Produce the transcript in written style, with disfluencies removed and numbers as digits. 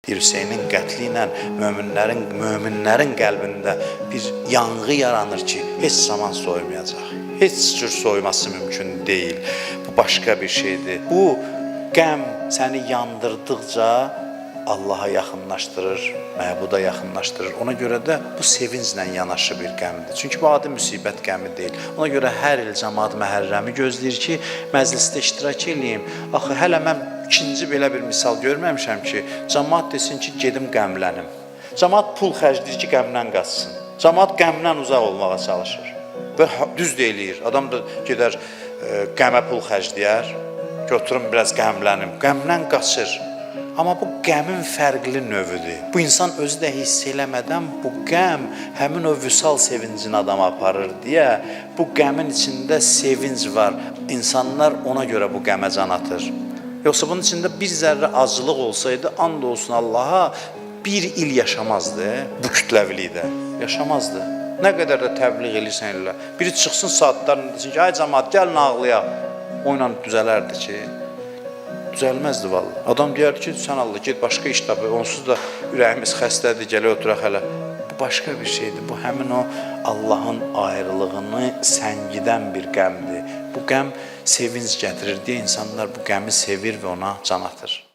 Hüseynin qətli ilə möminlərin qəlbində bir yanğı yaranır ki, heç zaman soymayacaq. Heç cür soyması mümkün deyil. Bu başqa bir şeydir. Bu qəm səni yandırdıqca Allaha yaxınlaşdırır, məbuda yaxınlaşdırır. Ona görə də bu sevinclə yanaşı bir qəmdir. Çünki bu adi müsibət qəmi deyil. Ona görə hər il cəmaat Məhərrəmi gözləyir ki, məclisdə iştirak edeyim. Axı hələ mən ikinci belə bir misal görməmişəm ki, cəmaat desin ki, gedim qəmlənim. Cəmaat pul xərcləyir ki, qəmdən qaçsın. Cəmaat qəmdən uzaq olmağa çalışır. Və düz deyir. Adam da gedər qəmə pul xərcləyər, götürüm biraz qəmlənim. Qəmdən qaçır. Amma bu qəmin fərqli növüdür. Bu insan özü də hiss eləmədən bu qəm həmin o vüsal sevincini adama aparır deyə bu qəmin içində sevinc var. İnsanlar ona görə bu qəmə can atır. Yoxsa bunun içində bir zərrə acılıq olsaydı, and olsun Allaha, bir il yaşamazdı bu kütləvilikdə. Yaşamazdı. Nə qədər də təbliğ elirsən elə. Biri çıxsın saatlarında desin ki, ay cəmaat, gəlin ağlayaq. O ilə düzələrdi ki, düzəlməzdi vallahi. Adam deyərdi ki, sən Allah, get başqa iş tapı, onsuz da ürəyimiz xəstədir, gələ oturaq hələ. Bu başqa bir şeydir. Bu həmin o Allahın ayrılığını səngidən bir qəmdir. Bu qəm sevinc gətirir deyə insanlar bu qəmi sevir və ona can atır.